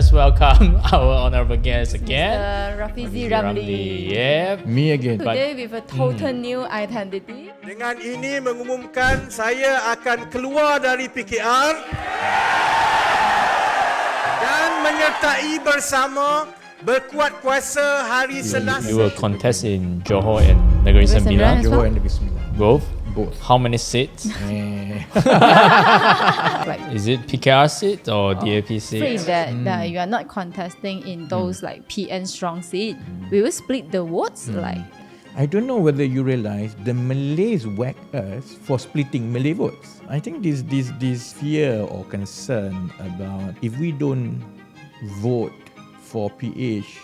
let's welcome our honorable guest again. Rafizi Ramli. Yep. Me again. Today with a total new identity. Dengan ini mengumumkan saya akan keluar dari PKR dan menyertai bersama berkuat kuasa hari Selasa. You will contest in Johor and Negeri Sembilan. As well? Johor and Negeri Sembilan. Both? Both. How many seats? Like Is it PKR seat or DAP afraid seat? that you are not contesting in those like PN strong seat. We will split the votes like. I don't know whether you realize the Malays whack us for splitting Malay votes. I think this fear or concern about if we don't vote for PH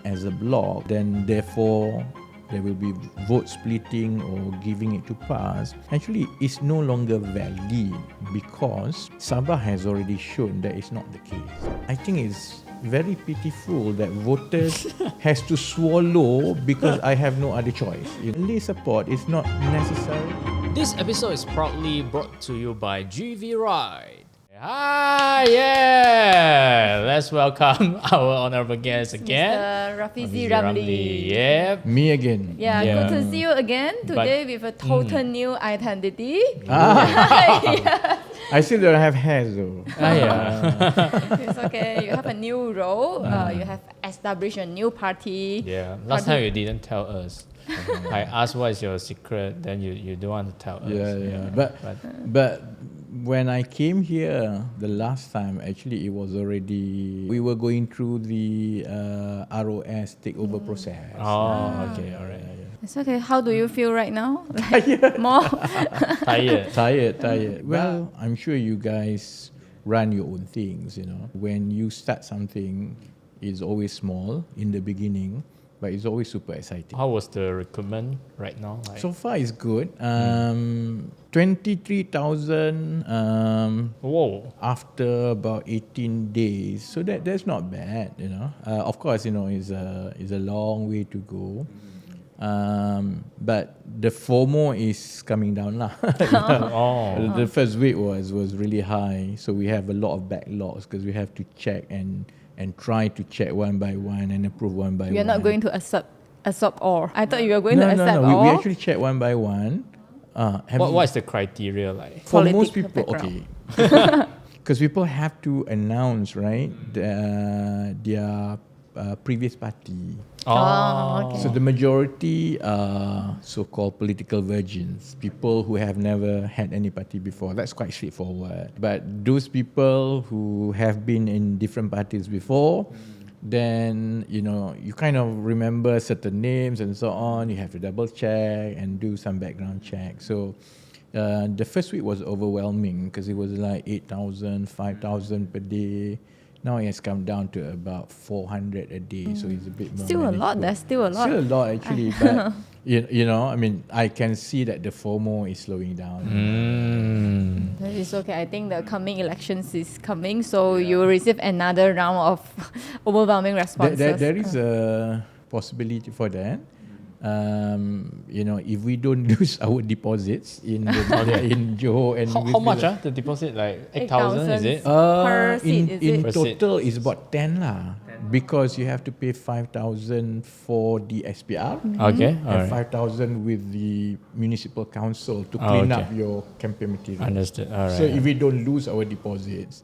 as a bloc, then therefore there will be vote splitting or giving it to pass. Actually, it's no longer valid because Sabah has already shown that it's not the case. I think it's very pitiful that voters has to swallow because I have no other choice. Malay support is not necessary. This episode is proudly brought to you by GV Ride. Hi, yeah! Let's welcome our honorable guest again. Rafizi Ramli. Yep. Me again. Yeah, Yeah. good to see you again today with a total new identity. I still don't have hairs though. It's okay. You have a new role. You have established a new party. Yeah. Last time you didn't tell us. I asked what is your secret, then you don't want to tell us. Yeah. But when I came here the last time, actually it was already, we were going through the ROS takeover process. Oh, okay, all right. It's okay. How do you feel right now? Like, more. Tired. Well, I'm sure you guys run your own things, you know. When you start something, it's always small in the beginning, but it's always super exciting. How was the recruitment right now? Like, So far it's good. 23,000 whoa. after about 18 days. So that's not bad, you know. Of course, you know, it's a long way to go. But the FOMO is coming down lah. Oh. The first week was really high, so we have a lot of backlogs because we have to check and try to check one by one and approve one by one. You're not going to accept all. I thought you were going to No. accept We all. actually check one by one. What is the criteria like? For Political most people, background. okay. Because people have to announce, right, their previous party. Oh, okay. So the majority are so-called political virgins, people who have never had any party before. That's quite straightforward. But those people who have been in different parties before, then, you know, you kind of remember certain names and so on. You have to double check and do some background check. So the first week was overwhelming because it was like 8,000, 5,000 per day. Now it has come down to about 400 a day, so it's a bit more Still a lot. manageable. There's still a lot. Still a lot actually, but you know, I mean, I can see that the FOMO is slowing down. That is okay. I think the coming elections is coming, so you will receive another round of overwhelming responses. There is a possibility for that. You know, if we don't lose our deposits in Johor and How much? The deposit like 8,000 is it? Per seat, is in it? total is about 10 lah, because you have to pay 5,000 for the SPR. Okay, And alright. 5,000 with the municipal council to clean okay. up your campaign material. Understood. All right. So if we don't lose our deposits,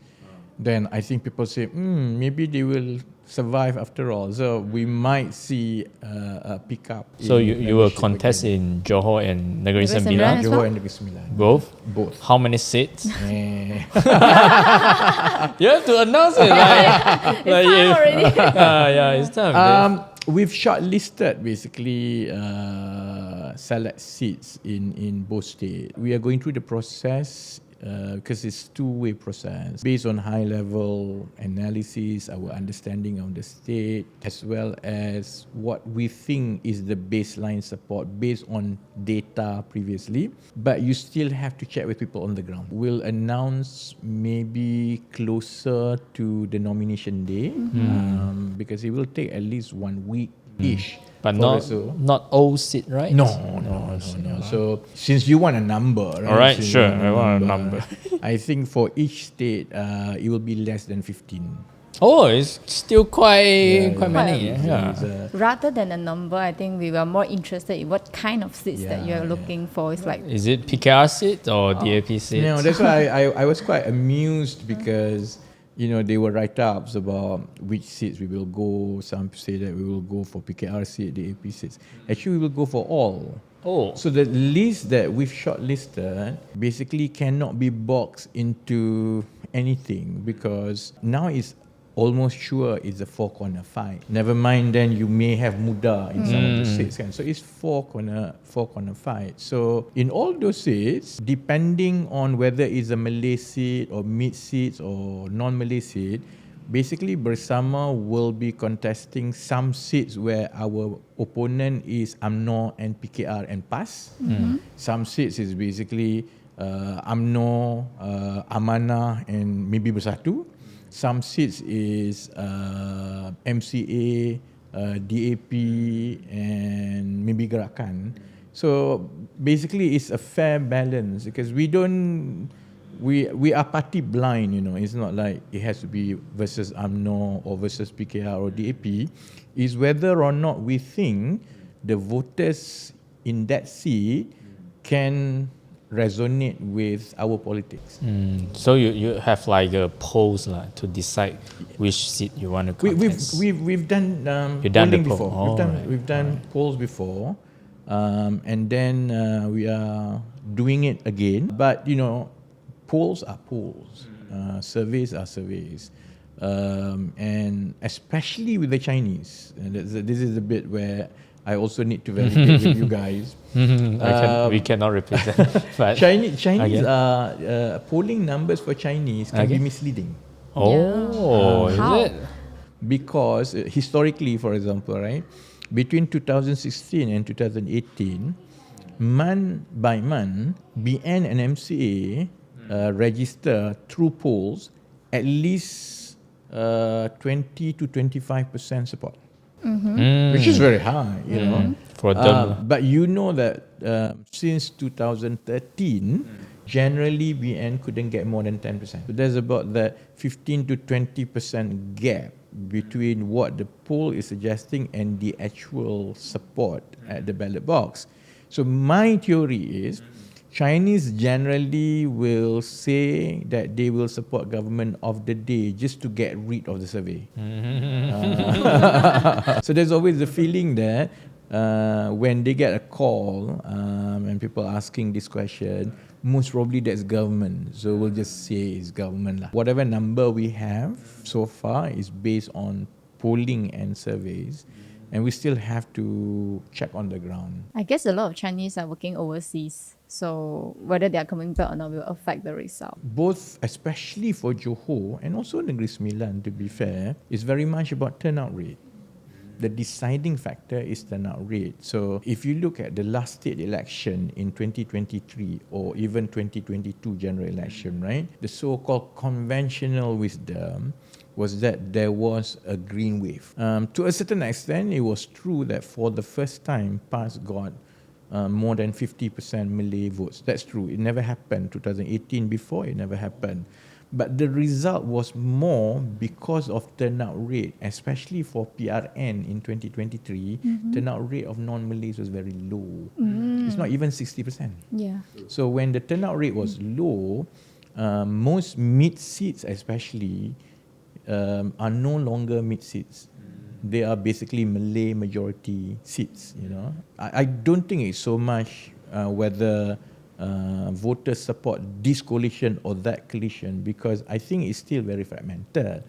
then I think people say, maybe they will survive after all. So we might see a pickup. So in you will membership contest again. in Johor and Negeri Negeri Sembilan? Sembilan. Johor and Negeri Sembilan. Both? Both. How many seats? Eh. You have to announce it. It's time already. Yeah, it's time. We've shortlisted basically select seats in both states. We are going through the process because it's two-way process based on high-level analysis, our understanding of the state, as well as what we think is the baseline support based on data previously. But you still have to check with people on the ground. We'll announce maybe closer to the nomination day because it will take at least 1 week-ish. But not all seat, right? No. So since you want a number, right? All right, Since sure. you I want a number. I think for each state, it will be less than 15. Oh, it's still quite many. It's, Yeah. Rather than a number, I think we were more interested in what kind of seats that you're looking for. It's like Is it PKR seats or DAP seats? No, that's why I was quite amused because, there were write-ups about which seats we will go. Some say that we will go for PKR seat, DAP seats. Actually, we will go for all. Oh. So the list that we've shortlisted basically cannot be boxed into anything because now it's almost sure it's a four-corner fight. Never mind then you may have muda in some of the seats. So it's four-corner fight. So in all those seats, depending on whether it's a Malay seat or mid seats or non-Malay seat, basically BERSAMA will be contesting some seats where our opponent is UMNO and PKR and PAS. Some seats is basically UMNO, Amanah and maybe Bersatu. Some seats is MCA, DAP and maybe Gerakan. So basically it's a fair balance because we are party blind, It's not like it has to be versus UMNO or versus PKR or DAP. It's whether or not we think the voters in that seat can resonate with our politics. So you have like a polls to decide which seat you want to contest. We've done polling before. We've done polls before, and then we are doing it again. But polls are polls, surveys are surveys, and especially with the Chinese. And this is the bit where I also need to validate with you guys. We cannot repeat that. But Chinese polling numbers for Chinese can be misleading. Oh, How? is it? Because historically, for example, right, between 2016 and 2018, month by month, BN and MCA register through polls at least 20 to 25% support. Which is very high, For them. But that since 2013, generally BN couldn't get more than 10%. So there's about that 15 to 20% gap between what the poll is suggesting and the actual support at the ballot box. So my theory is Chinese generally will say that they will support government of the day just to get rid of the survey. So there's always the feeling that when they get a call and people asking this question, most probably that's government. So we'll just say it's government lah. Whatever number we have so far is based on polling and surveys. And we still have to check on the ground. I guess a lot of Chinese are working overseas, so whether they are coming back or not will affect the result. Both, especially for Johor and also Negeri Sembilan, to be fair, is very much about turnout rate. The deciding factor is turnout rate. So if you look at the last state election in 2023 or even 2022 general election, right, the so-called conventional wisdom was that there was a green wave. To a certain extent, it was true that for the first time, PAS got more than 50% Malay votes. That's true. It never happened. 2018 before, it never happened. But the result was more because of turnout rate, especially for PRN in 2023. Turnout rate of non-Malays was very low. It's not even 60%. Yeah. So when the turnout rate was low, most mid seats especially are no longer mid seats. They are basically Malay majority seats. I don't think it's so much whether voters support this coalition or that coalition, because I think it's still very fragmented.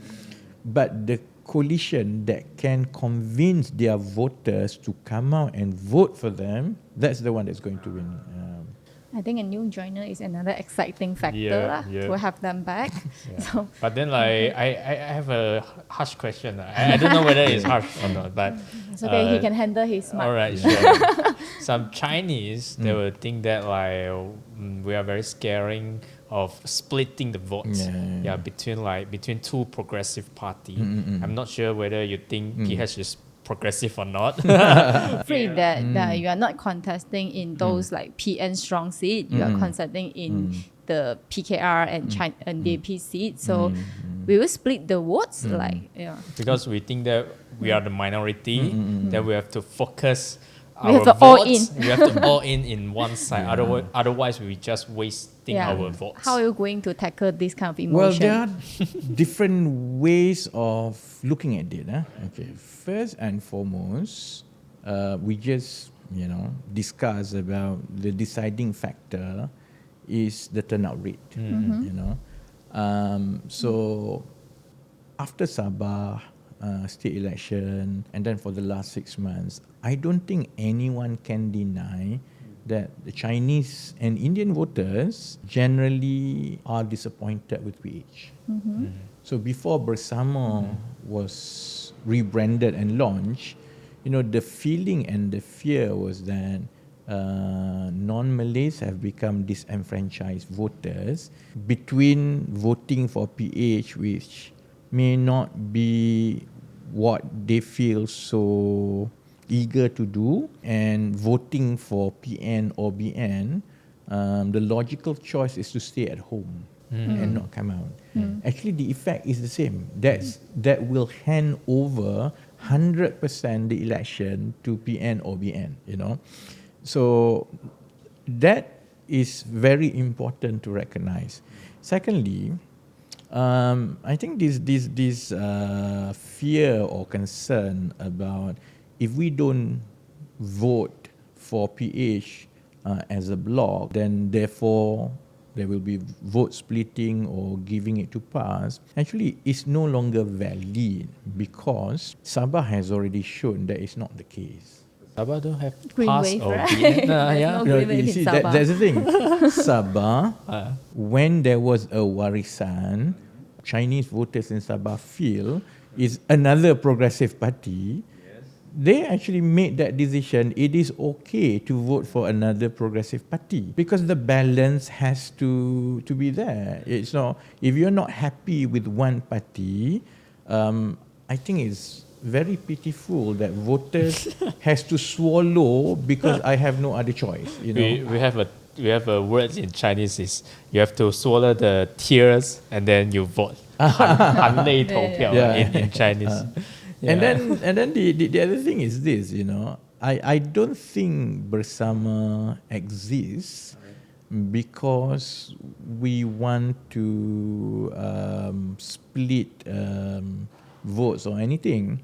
But the coalition that can convince their voters to come out and vote for them, that's the one that's going to win. I think a new joiner is another exciting factor to have them back. So, but then I have a harsh question. I don't know whether it's harsh or not, but it's okay, he can handle his mark. all right, sure. Some Chinese, they will think that we are very scaring of splitting the votes between two progressive party. I'm not sure whether you think PH is progressive or not. Afraid that you are not contesting in those like PN strong seat, you are contesting in the PKR and DAP seat. So we will split the votes. Like, yeah. Because we think that we are the minority, that we have to focus We our have to all in. votes. We have to all in one side. Otherwise, we just wasting our votes. How are you going to tackle this kind of emotion? Well, there are different ways of looking at it. Okay, first and foremost, we just discuss about the deciding factor is the turnout rate. So after Sabah state election, and then for the last 6 months, I don't think anyone can deny that the Chinese and Indian voters generally are disappointed with PH. So before BERSAMA was rebranded and launched, the feeling and the fear was that non-Malays have become disenfranchised voters between voting for PH, which may not be what they feel so eager to do, and voting for PN or BN. The logical choice is to stay at home and not come out. Actually, the effect is the same. That will hand over 100% the election to PN or BN. So that is very important to recognize. Secondly, I think this fear or concern about if we don't vote for PH as a bloc, then therefore there will be vote splitting or giving it to pass, actually is no longer valid because Sabah has already shown that is not the case. Sabah don't have Green pass wave, or right? BN. No green wave You in see, Sabah. that's the thing. Sabah, when there was a warisan, Chinese voters in Sabah feel is another progressive party. They actually made that decision. It is okay to vote for another progressive party because the balance has to be there. It's not, if you're not happy with one party, I think it's very pitiful that voters has to swallow because I have no other choice. We have a word in Chinese is you have to swallow the tears and then you vote. 含泪投票 in Chinese. And then the other thing is this, I don't think BERSAMA exists because we want to split votes or anything.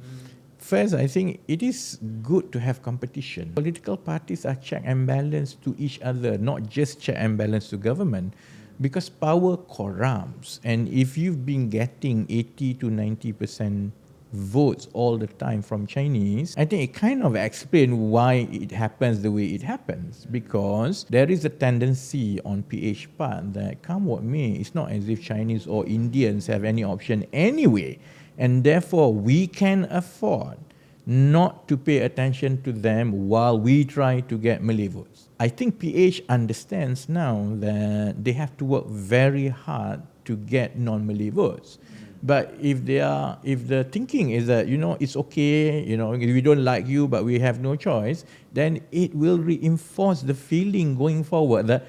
First, I think it is good to have competition. Political parties are check and balance to each other, not just check and balance to government. Because power corrupts, and if you've been getting 80 to 90% votes all the time from Chinese, I think it kind of explains why it happens the way it happens. Because there is a tendency on PH part that come what may, it's not as if Chinese or Indians have any option anyway. And therefore, we can afford not to pay attention to them while we try to get Malay votes. I think PH understands now that they have to work very hard to get non-Malay votes. But if the thinking is that, it's okay, we don't like you, but we have no choice, then it will reinforce the feeling going forward that,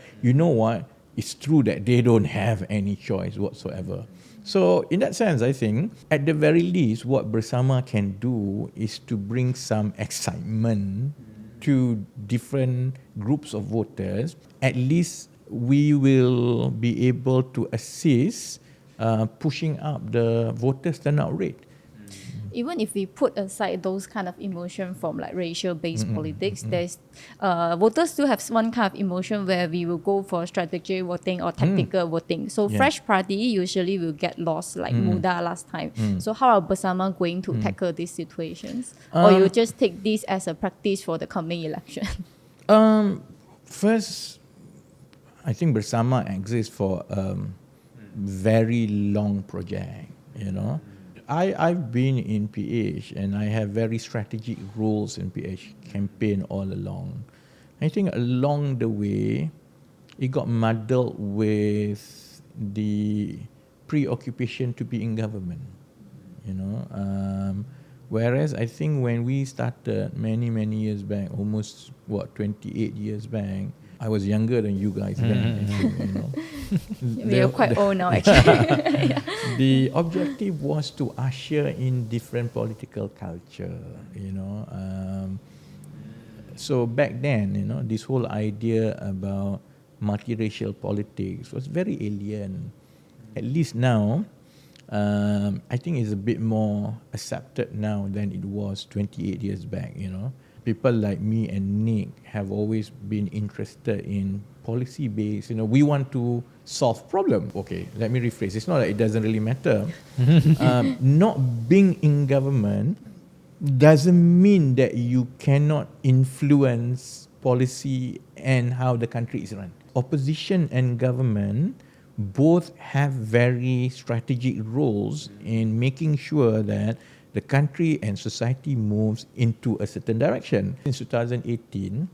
it's true that they don't have any choice whatsoever. So in that sense, I think, at the very least, what BERSAMA can do is to bring some excitement to different groups of voters. At least we will be able to assist pushing up the voters' turnout rate. Even if we put aside those kind of emotion from like racial-based politics, there's voters still have one kind of emotion where we will go for strategic voting or tactical voting. So fresh party usually will get lost like Muda last time. So how are BERSAMA going to tackle these situations? Or you just take this as a practice for the coming election? First, I think BERSAMA exists for a very long project, I've been in PH and I have very strategic roles in PH campaign all along. I think along the way, it got muddled with the preoccupation to be in government, whereas I think when we started many years back, almost 28 years back, I was younger than you guys then. We are quite old now, actually. The objective was to usher in different political culture, So back then, this whole idea about multiracial politics was very alien. At least now, I think it's a bit more accepted now than it was 28 years back, People like me and Nick have always been interested in policy-based, we want to solve problem. Okay, let me rephrase. It's not that it doesn't really matter. Not being in government doesn't mean that you cannot influence policy and how the country is run. Opposition and government both have very strategic roles in making sure that the country and society moves into a certain direction. Since 2018,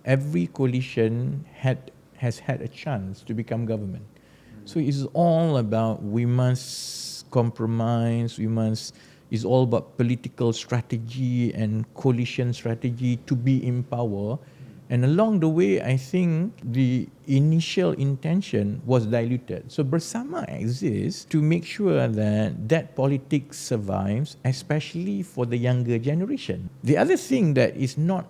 every coalition has had a chance to become government. So it's all about we must compromise, it's all about political strategy and coalition strategy to be in power. And along the way, I think the initial intention was diluted. So BERSAMA exists to make sure that politics survives, especially for the younger generation. The other thing that is not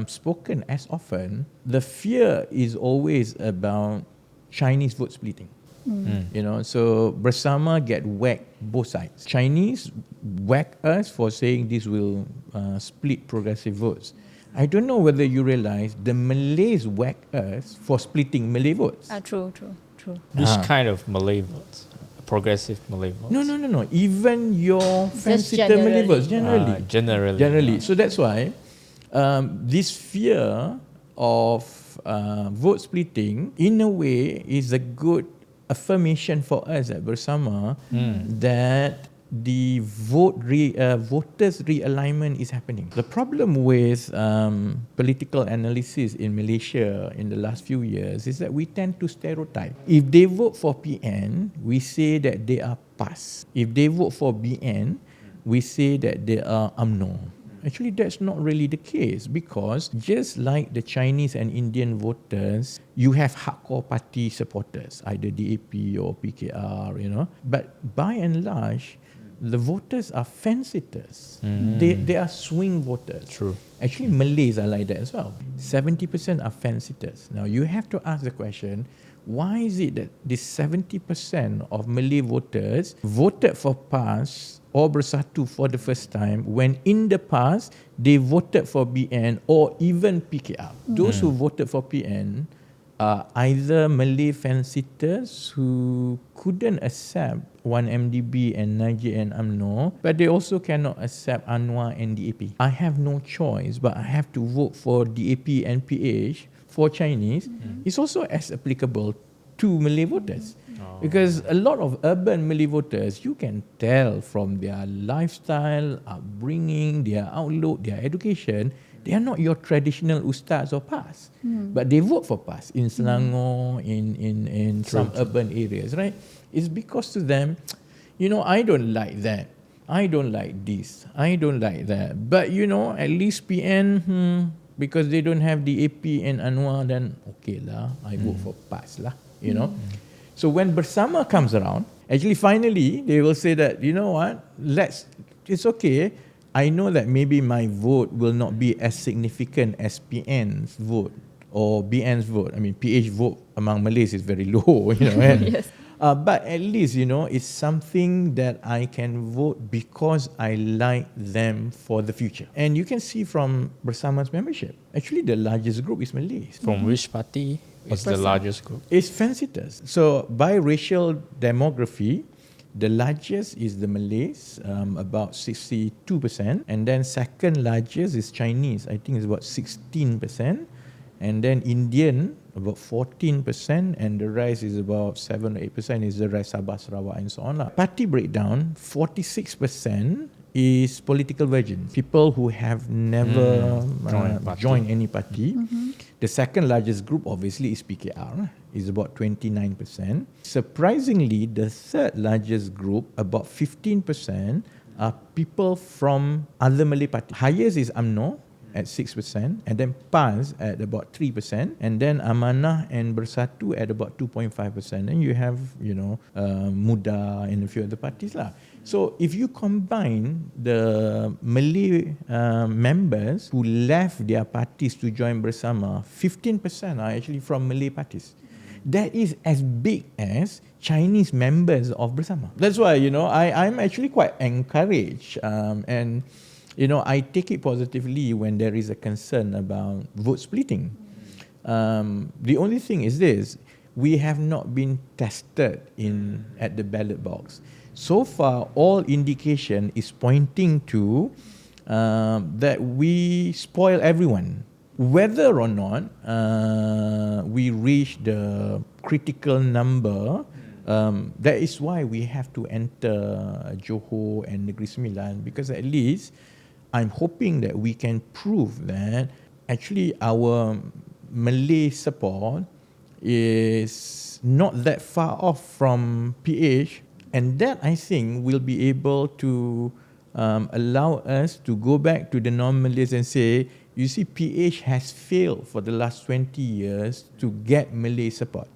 spoken as often, the fear is always about Chinese vote splitting. So BERSAMA get whacked both sides. Chinese whack us for saying this will split progressive votes. I don't know whether you realize the Malays whack us for splitting Malay votes. True. Which kind of Malay votes? Progressive Malay votes? No. Even your fancy Malay votes, generally. Generally. So that's why this fear of vote splitting, in a way, is a good affirmation for us at BERSAMA that the voters realignment is happening. The problem with political analysis in Malaysia in the last few years is that we tend to stereotype. If they vote for PN, we say that they are PAS. If they vote for BN, we say that they are UMNO. Actually, that's not really the case, because just like the Chinese and Indian voters, you have hardcore party supporters, either DAP or PKR, But by and large, the voters are fence-sitters. They are swing voters. True. Actually, Malays are like that as well. 70% are fence-sitters. Now, you have to ask the question, why is it that this 70% of Malay voters voted for PAS or Bersatu for the first time when in the past they voted for BN or even PKR? Those who voted for PN are either Malay fence-sitters who couldn't accept 1MDB and Najib and UMNO, but they also cannot accept Anwar and DAP. I have no choice, but I have to vote for DAP and PH for Chinese. It's also as applicable to Malay voters. Because a lot of urban Malay voters, you can tell from their lifestyle, upbringing, their outlook, their education, they are not your traditional ustaz or PAS. But they vote for PAS in Selangor, in some urban areas, right? It's because to them, I don't like that. I don't like this. I don't like that. But, at least PN, because they don't have the AP and Anwar, then okay lah, I vote for PAS lah, So when BERSAMA comes around, actually finally they will say that, it's okay. I know that maybe my vote will not be as significant as PN's vote or BN's vote. I mean, PH vote among Malays is very low, Yes. But at least, it's something that I can vote because I like them for the future. And you can see from BERSAMA's membership, actually the largest group is Malays. From which party is the largest group? It's fence-sitters. So by racial demography, the largest is the Malays, about 62%. And then second largest is Chinese, I think it's about 16%. And then Indian, about 14%, and the rest is about 7 or 8% is the rest Sabah, Sarawak, and so on. Party breakdown, 46% is political virgins, people who have never joined any party. The second largest group, obviously, is PKR, is about 29%. Surprisingly, the third largest group, about 15%, are people from other Malay parties. Highest is UMNO, at 6%, and then PAS at about 3%, and then Amanah and Bersatu at about 2.5%. And you have, Muda and a few other parties lah. So if you combine the Malay members who left their parties to join Bersama, 15% are actually from Malay parties. That is as big as Chinese members of Bersama. That's why, I'm actually quite encouraged, and I take it positively when there is a concern about vote splitting. The only thing is this: we have not been tested at the ballot box. So far, all indication is pointing to that we spoil everyone. Whether or not we reach the critical number, that is why we have to enter Johor and Negeri Sembilan, because at least I'm hoping that we can prove that actually our Malay support is not that far off from PH, and that I think will be able to allow us to go back to the non-Malays and say, you see, PH has failed for the last 20 years to get Malay support.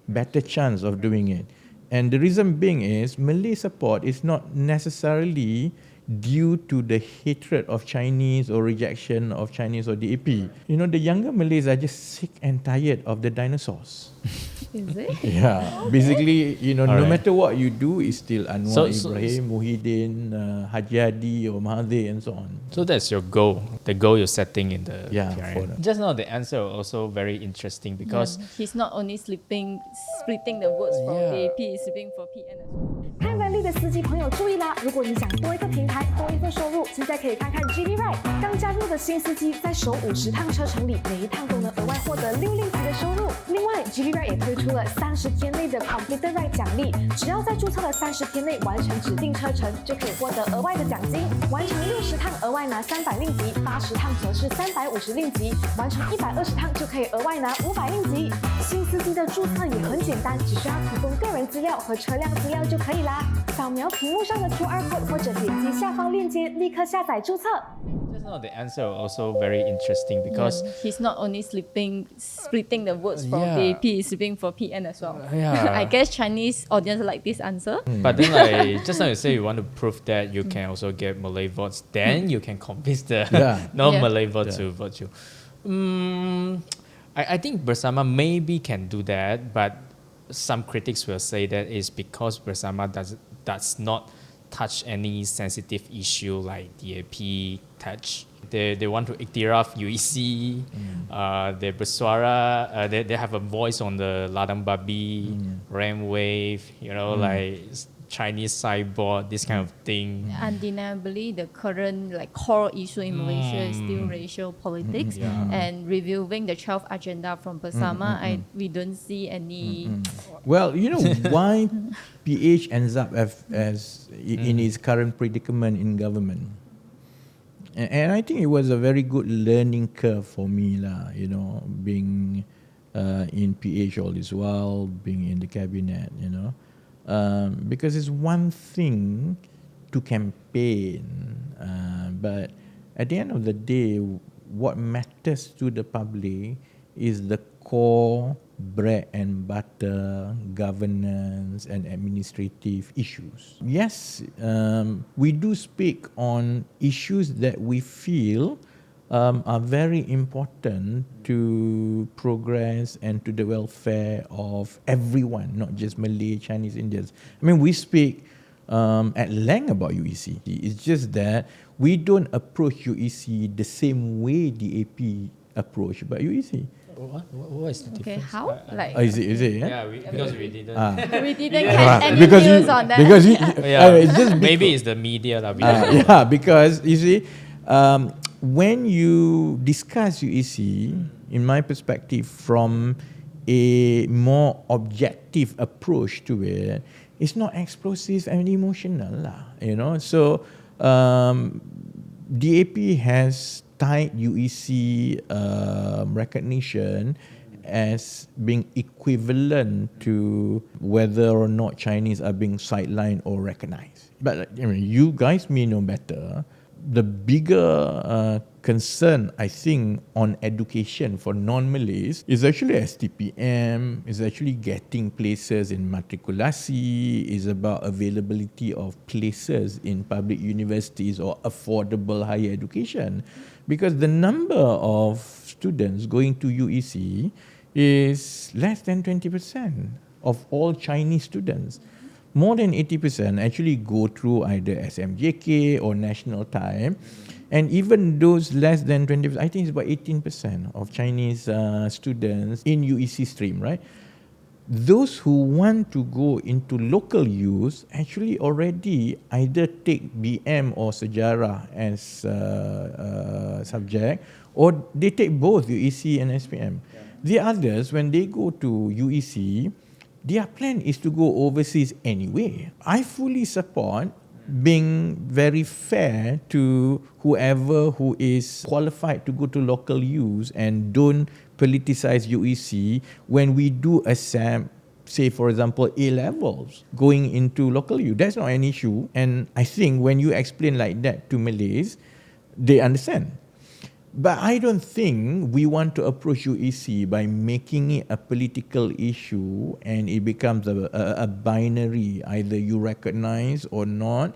Better chance of doing it. And the reason being is Malay support is not necessarily due to the hatred of Chinese or rejection of Chinese or DAP. The younger Malays are just sick and tired of the dinosaurs. Is it? Yeah. Okay. Basically, no right. matter what you do, it's still Anwar Ibrahim, Muhyiddin, Haji Hadi or Mahathir and so on. So that's your goal, the goal you're setting in the PRN. For Just now the answer was also very interesting because he's not only splitting the votes from DAP, he's splitting for PN as well. 看人力的司机朋友注意啦！如果你想多一个平台、多一份收入，现在可以看看 GD Ride。刚加入的新司机在首50趟车程里，每一趟都能额外获得6令吉的收入。另外 ，GD Ride 也推出了30天内的 Completed Ride 奖励，只要在注册的30天内完成指定车程，就可以获得额外的奖金。完成60趟额外拿300令吉，80趟则是350令吉，完成120趟就可以额外拿500令吉。新司机的注册也很简单，只需要提供个人资料和车辆资料就可以啦。扫描屏幕上的 QR code 或者点击下方链接，立刻下载注册。Just now the answer was also very interesting because he's not only splitting the votes from DAP, he's splitting for PN as well. I guess Chinese audience like this answer. But then just now you say you want to prove that you can also get Malay votes, then you can convince the non-Malay votes to vote you. I think Bersama maybe can do that, but some critics will say that is because Bersama does not touch any sensitive issue like DAP touch. They want to iktiraf UEC, they bersuara, they have a voice on the Ladang Babi, Ram Wave, like Chinese cyborg, this kind of thing. Undeniably, the current core issue in Malaysia is still racial politics. And reviewing the 12th agenda from Bersama, we don't see any. Well, why PH ends up as in its current predicament in government. And I think it was a very good learning curve for me, being in PH all this while, being in the cabinet, because it's one thing to campaign, but at the end of the day, what matters to the public is the core bread and butter governance and administrative issues. Yes, we do speak on issues that we feel are very important to progress and to the welfare of everyone, not just Malay, Chinese, Indians. I mean, we speak at length about UEC. It's just that we don't approach UEC the same way DAP approach about UEC. What is the difference? How? Is it? Yeah, because we didn't. We didn't get any news on that. Because it's just maybe it's the media. Because you see, when you discuss UEC, in my perspective, from a more objective approach to it, it's not explosive and emotional, So DAP has tied UEC recognition as being equivalent to whether or not Chinese are being sidelined or recognized. But you guys may know better. the bigger concern, I think, on education for non-Malays is actually STPM, is actually getting places in matrikulasi, is about availability of places in public universities or affordable higher education. Because the number of students going to UEC is less than 20% of all Chinese students. More than 80% actually go through either SMJK or national time. And even those less than 20%, I think it's about 18% of Chinese students in UEC stream, right? Those who want to go into local use actually already either take BM or Sejarah as subject, or they take both UEC and SPM. Yeah. The others, when they go to UEC, their plan is to go overseas anyway. I fully support being very fair to whoever who is qualified to go to local use and don't politicize UEC when we do accept, say for example, A-levels going into local use. That's not an issue. And I think when you explain like that to Malays, they understand. But I don't think we want to approach UEC by making it a political issue and it becomes a binary, either you recognize or not.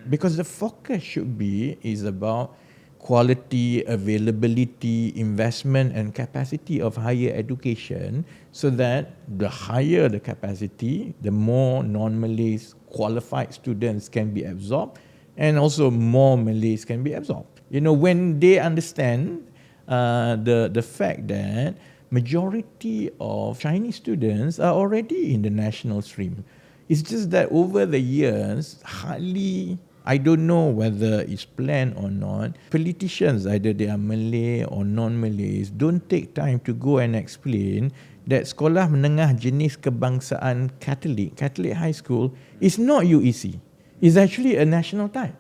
Because the focus should be is about quality, availability, investment and capacity of higher education, so that the higher the capacity, the more non-Malays qualified students can be absorbed, and also more Malays can be absorbed. You know, when they understand the fact that majority of Chinese students are already in the national stream. It's just that over the years, hardly, I don't know whether it's planned or not, politicians, either they are Malay or non-Malays, don't take time to go and explain that Sekolah Menengah Jenis Kebangsaan Catholic High School, is not UEC. It's actually a national type.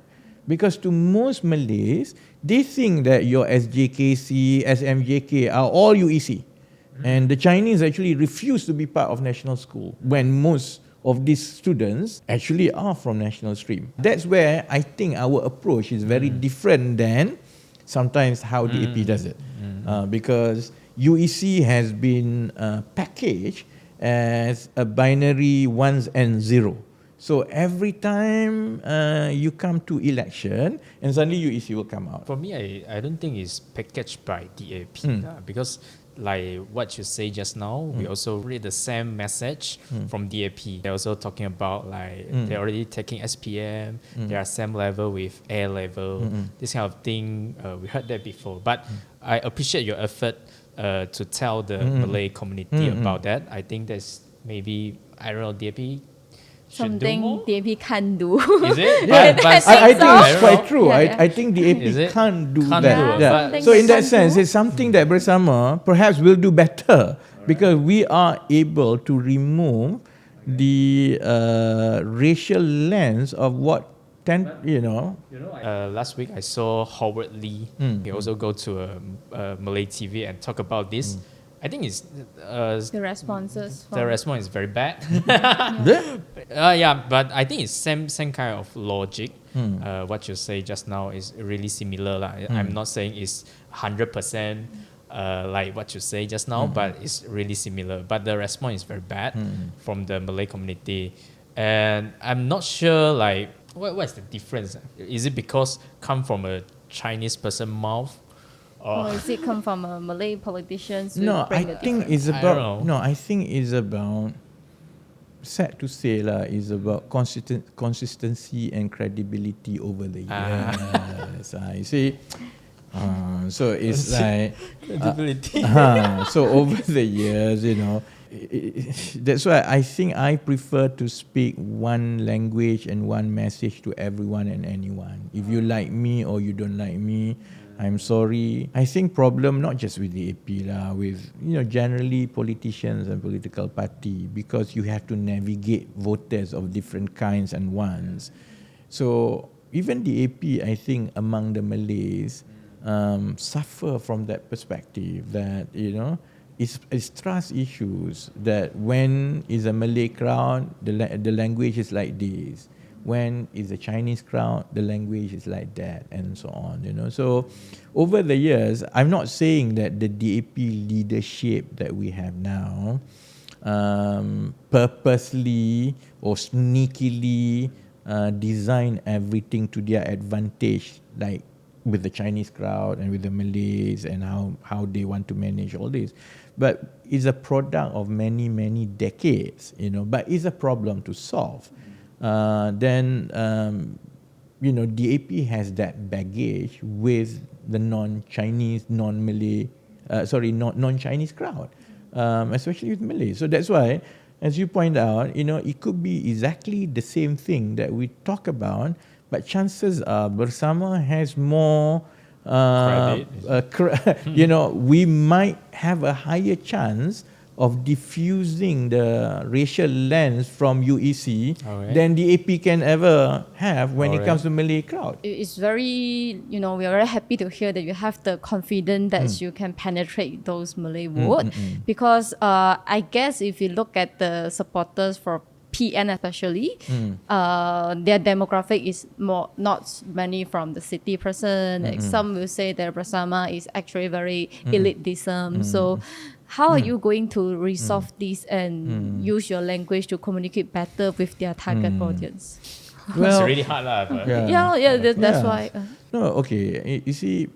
Because to most Malays, they think that your SJKC, SMJK are all UEC. And the Chinese actually refuse to be part of national school when most of these students actually are from national stream. That's where I think our approach is very different than sometimes how the AP does it. Because UEC has been packaged as a binary ones and zero. So every time you come to election, and suddenly UEC will come out. For me, I don't think it's packaged by DAP because like what you say just now, we also read the same message from DAP. They're also talking about like they're already taking SPM, they are same level with A level, this kind of thing. We heard that before. But I appreciate your effort to tell the Malay community about that. I think that's maybe, I don't know, DAP something DAP can do. Is it? Yeah, but I think so. it's quite true. Yeah. I think the AP can't do Can't that. do it, Yeah. but- So in that Can't sense, do. it's something that BERSAMA perhaps will do better because we are able to remove the racial lens of what Last week I saw Howard Lee. He also go to a Malay TV and talk about this. I think it's The responses. the response is very bad. Yeah. But I think it's same kind of logic. What you say just now is really similar. I'm not saying it's 100% like what you say just now, but it's really similar. But the response is very bad from the Malay community, and I'm not sure like what's the difference. Is it because come from a Chinese person mouth? Or is it come from a Malay politicians? No, I think it's I don't about know. I think it's about, sad to say is about consistency and credibility over the years. You see, so it's like Credibility. so over the years, that's why I think I prefer to speak one language and one message to everyone and anyone. If you like me or you don't like me, I'm sorry. I think problem not just with the AP with generally politicians and political party, because you have to navigate voters of different kinds and ones. So even the AP, I think among the Malays, suffer from that perspective that it's trust issues, that when is a Malay crowd, the language is like this. When it's a Chinese crowd, the language is like that, and so on. So over the years, I'm not saying that the DAP leadership that we have now purposely or sneakily design everything to their advantage, like with the Chinese crowd and with the Malays, and how they want to manage all this. But it's a product of many, many decades, but it's a problem to solve. Then DAP has that baggage with the non-Chinese, non-Malay, non-Chinese crowd, especially with Malays. So that's why, as you point out, it could be exactly the same thing that we talk about, but chances are BERSAMA has more credit. We might have a higher chance of diffusing the racial lens from UEC than the AP can ever have when it comes to Malay crowd. It's very, we are very happy to hear that you have the confidence that you can penetrate those Malay vote, because I guess if you look at the supporters for PN especially, their demographic is not many from the city person. Like some will say that BERSAMA is actually very elitism. So how are you going to resolve this and use your language to communicate better with their target audience? It's really hard. That's why. You see,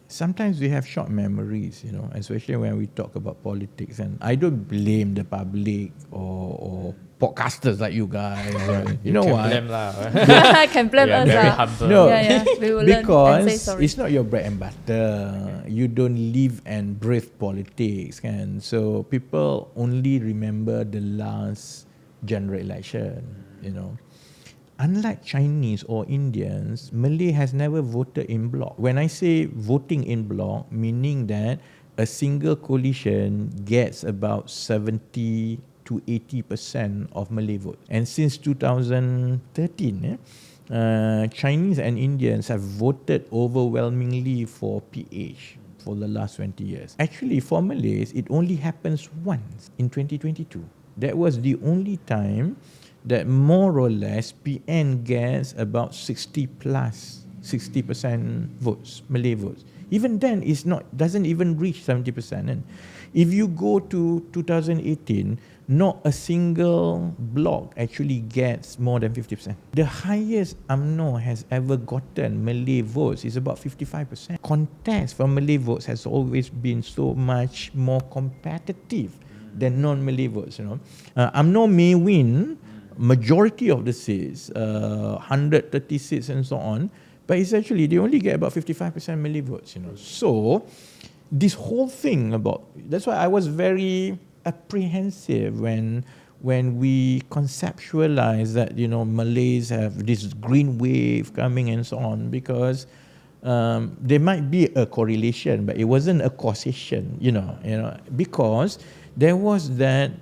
sometimes we have short memories, especially when we talk about politics. And I don't blame the public or podcasters like you guys. You know why? Blame can blame us. Very humble. No, we will learn and say because sorry. it's not your bread and butter. You don't live and breathe politics. And so people only remember the last general election, Unlike Chinese or Indians, Malay has never voted in bloc. When I say voting in bloc, meaning that a single coalition gets about 70 to 80% of Malay vote. And since 2013, Chinese and Indians have voted overwhelmingly for PH for the last 20 years. Actually, for Malays, it only happens once in 2022. That was the only time that more or less PN gets about 60% votes, Malay votes. Even then, doesn't even reach 70%. And if you go to 2018, not a single bloc actually gets more than 50%. The highest UMNO has ever gotten Malay votes is about 55%. Contest for Malay votes has always been so much more competitive than non-Malay votes. UMNO may win majority of the seats, 130 seats and so on, but essentially they only get about 55% Malay votes. So this whole thing that's why I was very apprehensive when we conceptualize that Malays have this green wave coming and so on, because there might be a correlation, but it wasn't a causation, because there was that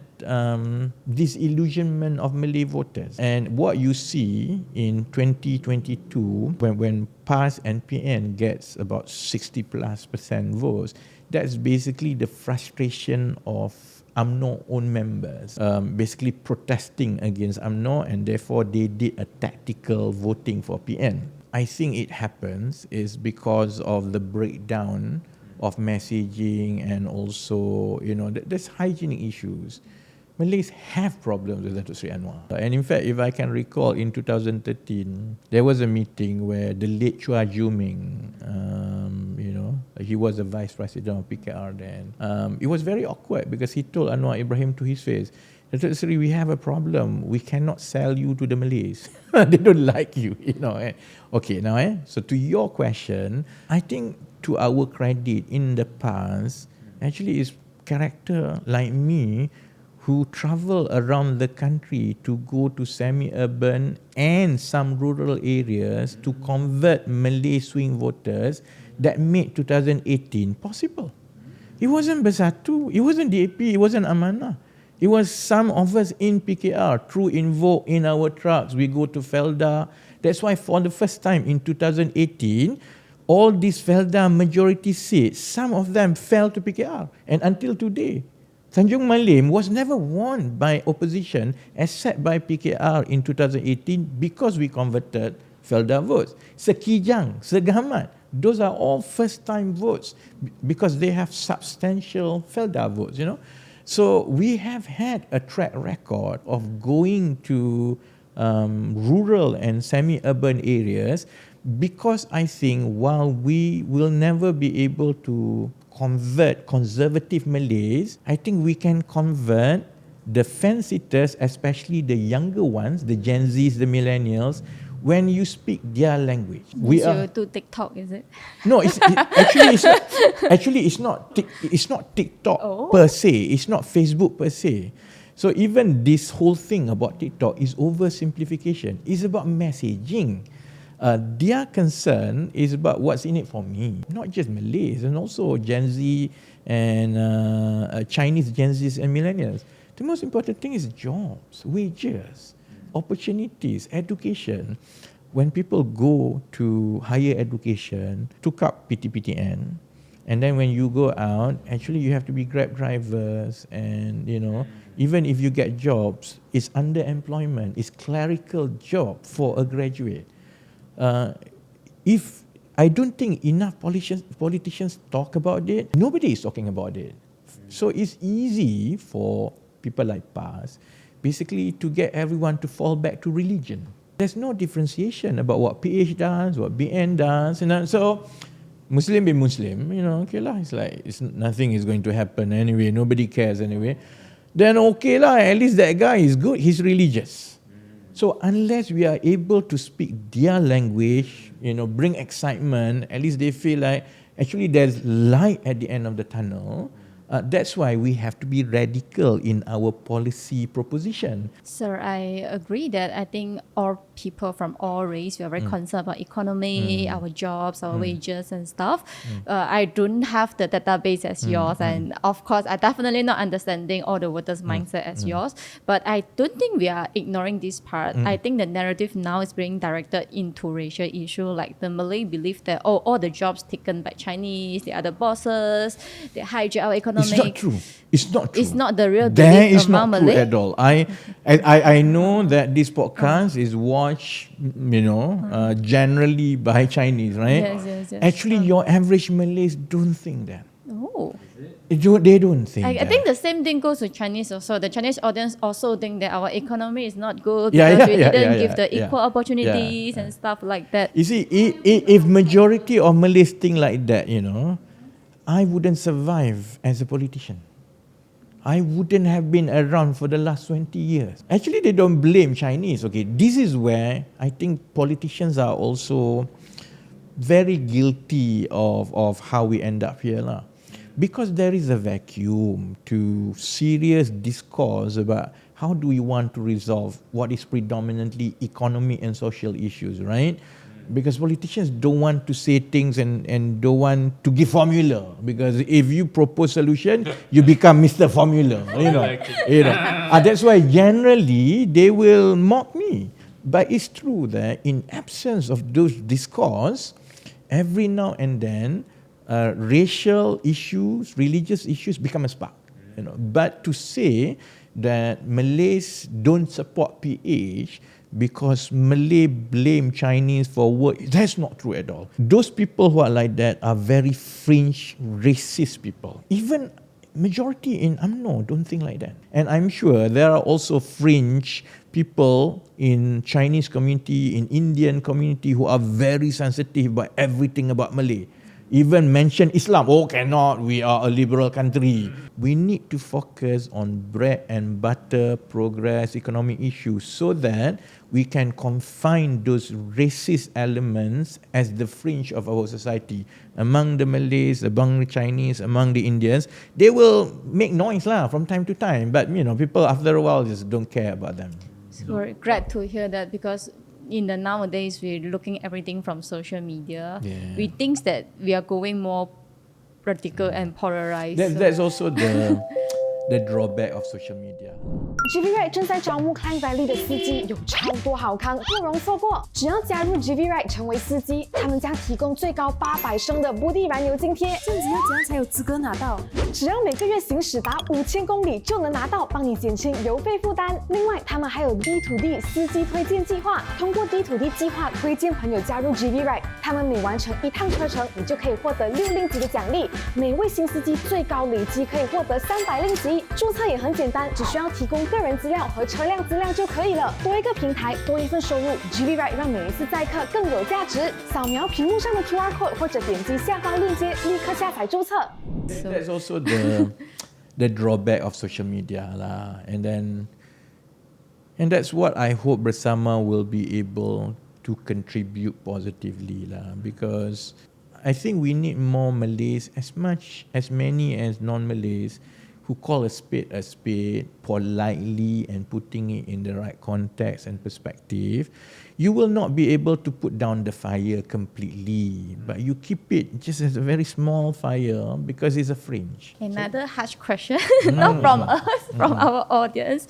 disillusionment of Malay voters. And what you see in 2022, when PAS and PN gets about 60+% votes, that's basically the frustration of UMNO own members, basically protesting against UMNO, and therefore they did a tactical voting for PN. I think it happens is because of the breakdown of messaging, and also, there's hygienic issues. Malays have problems with Datuk Seri Anwar. And in fact, if I can recall, in 2013, there was a meeting where the late Chua Juming, he was the vice president of PKR then. It was very awkward because he told Anwar Ibrahim to his face, Datuk Seri, we have a problem. We cannot sell you to the Malays. They don't like you, Okay, now, so to your question, I think to our credit in the past, actually is character like me who travel around the country to go to semi-urban and some rural areas to convert Malay swing voters that made 2018 possible. It wasn't Bersatu, it wasn't DAP, it wasn't Amanah. It was some of us in PKR, through Invoke, in our trucks, we go to Felda. That's why for the first time in 2018, all these Felda majority seats, some of them fell to PKR. And until today, Tanjung Malim was never won by opposition except by PKR in 2018 because we converted Felda votes. Sekijang, Segamat, those are all first-time votes because they have substantial Felda votes, you know. So we have had a track record of going to rural and semi-urban areas because I think while we will never be able to convert conservative Malays, I think we can convert the fence-sitters, especially the younger ones, the Gen Zs, the millennials, when you speak their language. You do TikTok, is it? No, it's not TikTok per se. It's not Facebook per se. So even this whole thing about TikTok is oversimplification. It's about messaging. Their concern is about what's in it for me, not just Malays and also Gen Z and Chinese Gen Zs and millennials. The most important thing is jobs, wages, opportunities, education. When people go to higher education, took up PTPTN, and then when you go out, actually you have to be Grab drivers, and you know, even if you get jobs, it's underemployment, it's clerical job for a graduate. If I don't think enough politicians talk about it, nobody is talking about it. So it's easy for people like PAS basically to get everyone to fall back to religion. There's no differentiation about what PH does, what BN does, and so Muslim be Muslim, you know, okay lah, it's like nothing is going to happen anyway, nobody cares anyway. Then okay lah, at least that guy is good, he's religious. So unless we are able to speak their language, you know, bring excitement, at least they feel like actually there's light at the end of the tunnel. That's why we have to be radical in our policy proposition. Sir, I agree that I think all people from all race, we are very concerned about economy, our jobs, our wages and stuff. I don't have the database as yours, and of course, I definitely not understanding all the voters' mindset as yours. But I don't think we are ignoring this part. I think the narrative now is being directed into racial issue, like the Malay belief that all the jobs taken by Chinese, they are the bosses, they hijack our economy. It's not true. It's not true. It's not the real That belief is not among true Malay. at all. I know that this podcast is watched, you know, generally by Chinese, right? Yes. Actually, your average Malays don't think that. Oh. They don't think that. I think the same thing goes to Chinese also. The Chinese audience also think that our economy is not good Yeah, because yeah, we yeah, didn't yeah, give yeah, the yeah. equal opportunities Yeah. and stuff like that. You see, if majority of Malays think like that, you know, I wouldn't survive as a politician. I wouldn't have been around for the last 20 years. Actually, they don't blame Chinese. Okay, this is where I think politicians are also very guilty of how we end up here lah. Because there is a vacuum to serious discourse about how do we want to resolve what is predominantly economic and social issues, right? Because politicians don't want to say things and don't want to give formula. Because if you propose solution, you become Mr. Formula. That's why generally they will mock me. But it's true that in absence of those discourse, every now and then, racial issues, religious issues become a spark. But to say that Malays don't support PH because Malay blame Chinese for work, that's not true at all. Those people who are like that are very fringe, racist people. Even majority in UMNO don't think like that. And I'm sure there are also fringe people in Chinese community, in Indian community who are very sensitive about everything about Malay. Even mention Islam. Oh, cannot. We are a liberal country. We need to focus on bread and butter, progress, economic issues so that we can confine those racist elements as the fringe of our society. Among the Malays, among the Chinese, among the Indians, they will make noise lah from time to time. But, people after a while just don't care about them. So we're glad to hear that because in the nowadays we're looking everything from social media. Yeah. We think that we are going more radical and polarized. That's also the drawback of social media. GV Ride 正在招募 Klang Valley 的司机，有超多好康，不容错过。只要加入 GV Ride 成为司机，他们将提供最高800升的不地燃油津贴。这样子要怎样才有资格拿到？只要每个月行驶达5000公里就能拿到，帮你减轻油费负担。另外，他们还有 D to D 司机推荐计划，通过 D to D 计划推荐朋友加入 GV Ride， 他们每完成1趟车程，你就可以获得6令吉的奖励。每位新司机最高累积可以获得300令吉。注册也很简单，只需要提供个人资料和车辆资料就可以了。多一个平台，多一份收入 ，GV Ride 让每一次载客更有价值。扫描屏幕上的 QR code 或者点击下方链接，立刻下载注册。That's also the drawback of social media lah. And that's what I hope BERSAMA will be able to contribute positively lah, because I think we need more Malays, as many as non-Malays, who call a spade politely and putting it in the right context and perspective. You will not be able to put down the fire completely, but you keep it just as a very small fire because it's a fringe. Another harsh question, not from us, from our audience.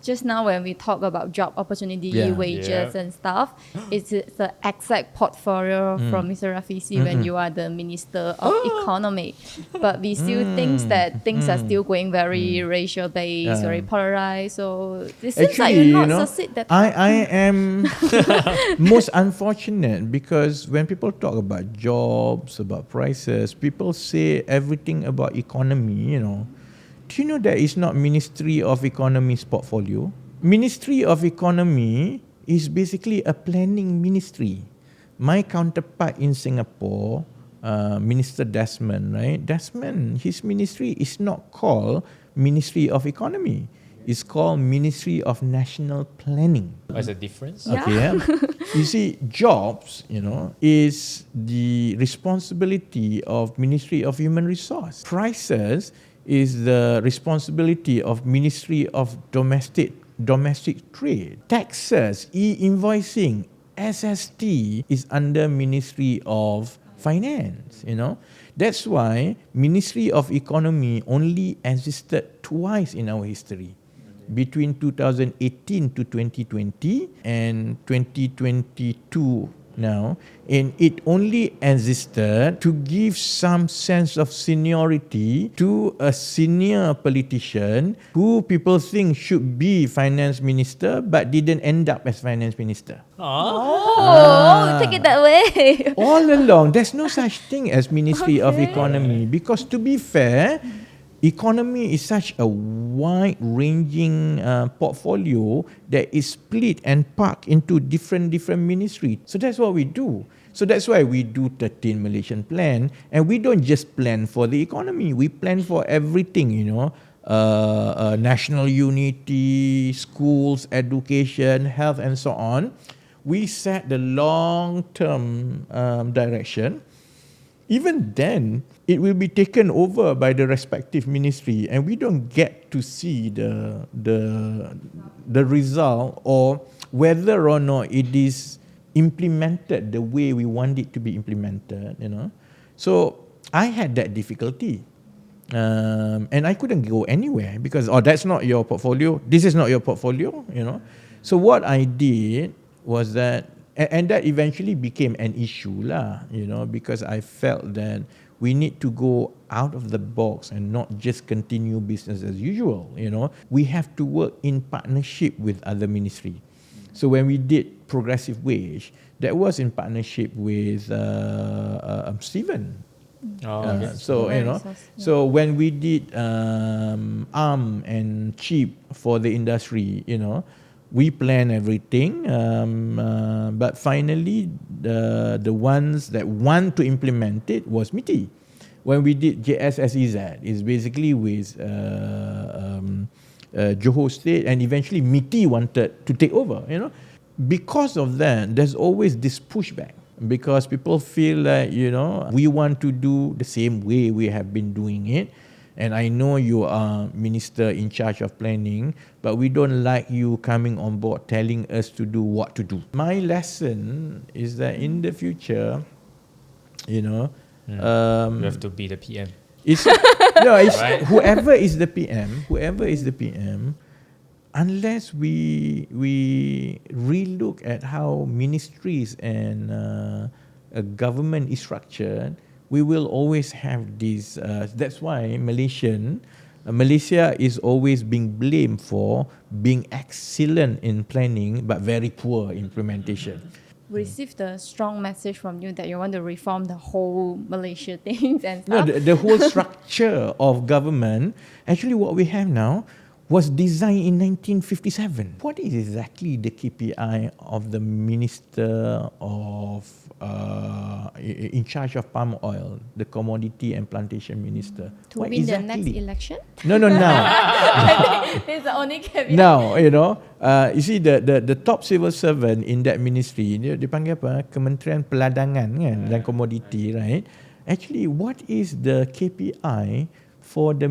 Just now when we talk about job opportunity, wages and stuff, it's the exact portfolio from Mr. Rafizi when you are the Minister of Economy. But we still think that things are still going very racial based, very polarized. So it seems like you not succeed that. I am most unfortunate because when people talk about jobs, about prices, people say everything about economy, Do you know that it's not Ministry of Economy's portfolio? Ministry of Economy is basically a planning ministry. My counterpart in Singapore, Minister Desmond, right? Desmond, his ministry is not called Ministry of Economy. It's called Ministry of National Planning. What's the difference? Okay, You see, jobs, is the responsibility of Ministry of Human Resource. Prices is the responsibility of Ministry of Domestic Trade. Taxes, e-invoicing, SST is under Ministry of Finance, That's why Ministry of Economy only existed twice in our history. Between 2018 to 2020 and 2022 now, and it only existed to give some sense of seniority to a senior politician who people think should be finance minister but didn't end up as finance minister. Take it that way. All along, there's no such thing as Ministry of Economy, because to be fair, economy is such a wide-ranging portfolio that is split and packed into different ministries. So that's what we do. So that's why we do 13 Malaysian plan, and we don't just plan for the economy. We plan for everything, national unity, schools, education, health, and so on. We set the long-term direction. Even then, it will be taken over by the respective ministry, and we don't get to see the result or whether or not it is implemented the way we want it to be implemented. So I had that difficulty, and I couldn't go anywhere because that's not your portfolio. This is not your portfolio. So what I did was that. And that eventually became an issue lah, because I felt that we need to go out of the box and not just continue business as usual. We have to work in partnership with other ministry. So when we did progressive wage, that was in partnership with Stephen. So when we did arm and chip for the industry, we plan everything, but finally the ones that want to implement it was MITI. When we did JSSEZ, it's basically with Johor State, and eventually MITI wanted to take over. Because of that, there's always this pushback, because people feel like, we want to do the same way we have been doing it. And I know you are minister in charge of planning, but we don't like you coming on board telling us to do what to do. My lesson is that in the future, you have to be the PM. It's No, it's Right. whoever is the PM, unless we relook at how ministries and a government is structured, we will always have this. That's why Malaysia is always being blamed for being excellent in planning but very poor implementation. Received a strong message from you that you want to reform the whole Malaysia things and No, stuff. the whole structure of government, actually what we have now, was designed in 1957. What is exactly the KPI of the Minister of in charge of palm oil, the Commodity and Plantation Minister? To What win the next election? No, now. This is the only caveat. Now, you see the top civil servant in that ministry, dia dipanggil apa? Kementerian Peladangan kan, dan Komoditi, right? Actually, what is the KPI for the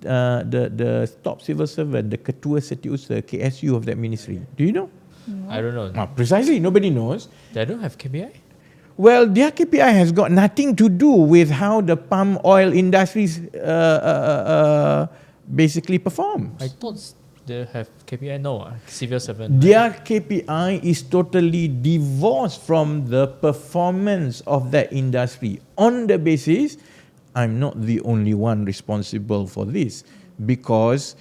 the top civil servant, the Ketua Setiausaha KSU of that ministry? Do you know? I don't know. Precisely, nobody knows. They don't have KPI? Well, their KPI has got nothing to do with how the palm oil industries basically performs. I thought they have KPI. No, civil servant. Their KPI is totally divorced from the performance of that industry. On the basis, I'm not the only one responsible for this, because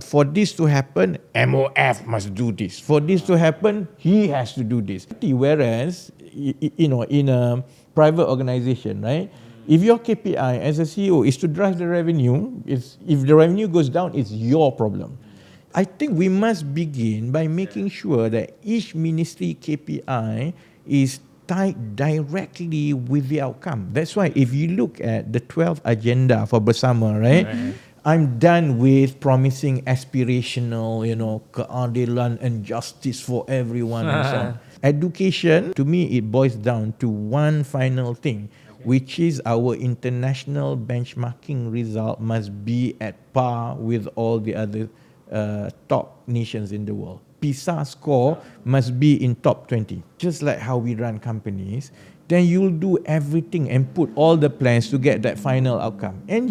for this to happen, MOF must do this. For this to happen, he has to do this. Whereas, in a private organization, right? If your KPI as a CEO is to drive the revenue, if the revenue goes down, it's your problem. I think we must begin by making sure that each ministry KPI is tied directly with the outcome. That's why if you look at the 12th agenda for BERSAMA, right? I'm done with promising aspirational, keadilan and justice for everyone and so on. Education, to me, it boils down to one final thing, which is our international benchmarking result must be at par with all the other top nations in the world. PISA score must be in top 20. Just like how we run companies, then you'll do everything and put all the plans to get that final outcome. And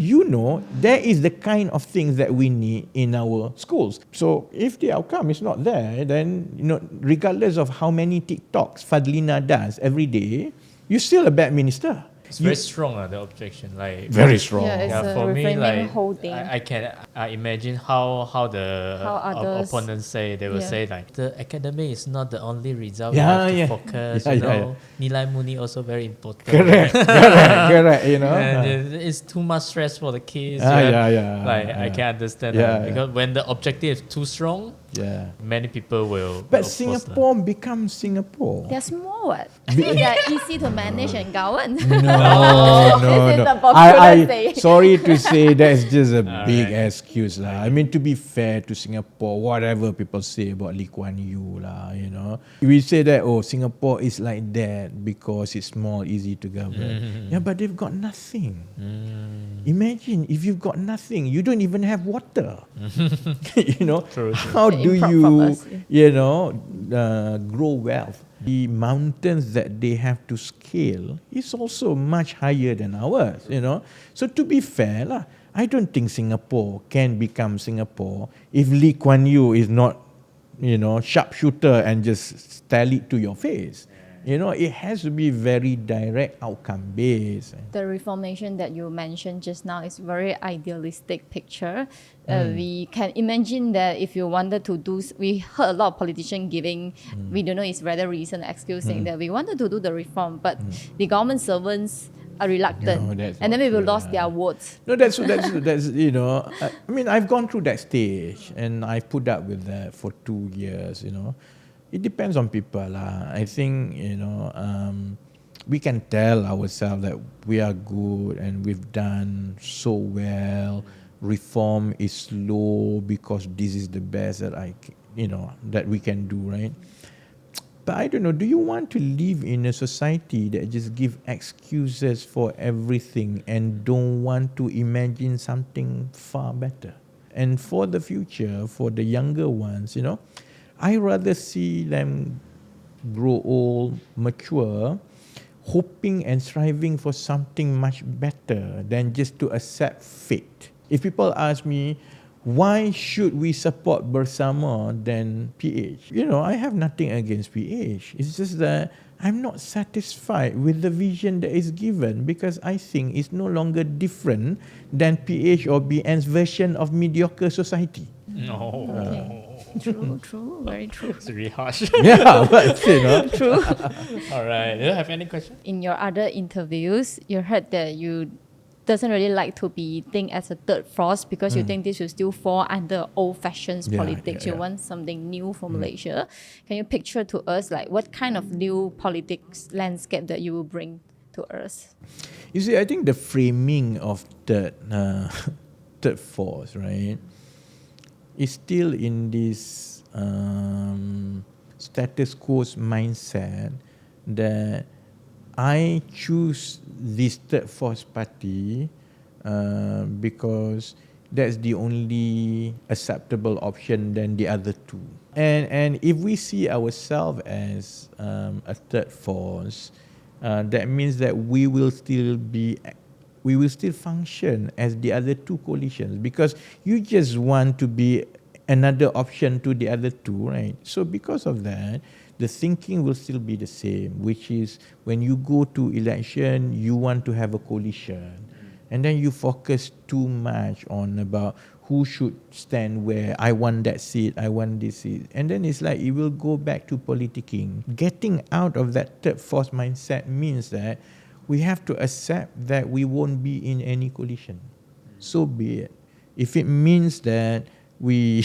that is the kind of things that we need in our schools. So if the outcome is not there, then, regardless of how many TikToks Fadlina does every day, you're still a bad minister. It's very strong, the objection. Like Very strong. Yeah, it's for me, reframing like whole thing. I can imagine how the others- opponents say. They will Yeah. say like the academic is not the only result. Yeah, you yeah. have to focus. Yeah. Nilai Muni also very important. Correct. And it's too much stress for the kids. Yeah. Like I can understand Yeah, that yeah. because when the objective is too strong, Yeah. many people will. But oppose Singapore becomes Singapore. They're small, what? They're easy to manage and govern. No. This is the popular saying. Sorry to say, that's just a big excuse lah. I mean, to be fair to Singapore, whatever people say about Lee Kuan Yew lah, we say that Singapore is like that because it's small, easy to govern. Yeah, but they've got nothing. Imagine if you've got nothing, you don't even have water. True. How They do import you, from us, grow wealth? The mountains that they have to scale is also much higher than ours, So to be fair lah, I don't think Singapore can become Singapore if Lee Kuan Yew is not, sharpshooter and just tell it to your face. It has to be very direct outcome based. The reformation that you mentioned just now is very idealistic picture. We can imagine that if you wanted to do, we heard a lot of politicians giving, we don't know, it's rather recent excuse saying that we wanted to do the reform, but the government servants are reluctant, No, that's and then not we will true, lost their votes. No, that's I mean, I've gone through that stage and I've put up with that for 2 years, It depends on people lah. I think, we can tell ourselves that we are good and we've done so well. Reform is slow because this is the best that that we can do, right? But I don't know, do you want to live in a society that just give excuses for everything and don't want to imagine something far better? And for the future, for the younger ones, I rather see them grow old, mature, hoping and striving for something much better than just to accept fate. If people ask me, why should we support BERSAMA than PH? I have nothing against PH. It's just that I'm not satisfied with the vision that is given because I think it's no longer different than PH or BN's version of mediocre society. No. True, very true. It's really harsh. Yeah, but True. All right. Do you have any question? In your other interviews, you heard that you doesn't really like to be think as a third force because you think this will still fall under old-fashioned politics. You want something new for Malaysia. Can you picture to us like what kind of new politics landscape that you will bring to us? You see, I think the framing of third force, right, is still in this status quo mindset that I choose this third force party because that's the only acceptable option than the other two. And if we see ourselves as a third force, that means that we will still function as the other two coalitions because you just want to be another option to the other two, right? So because of that, the thinking will still be the same, which is when you go to election, you want to have a coalition. And then you focus too much on about who should stand where. I want that seat, I want this seat. And then it's like it will go back to politicking. Getting out of that third force mindset means that we have to accept that we won't be in any coalition. So be it. If it means that we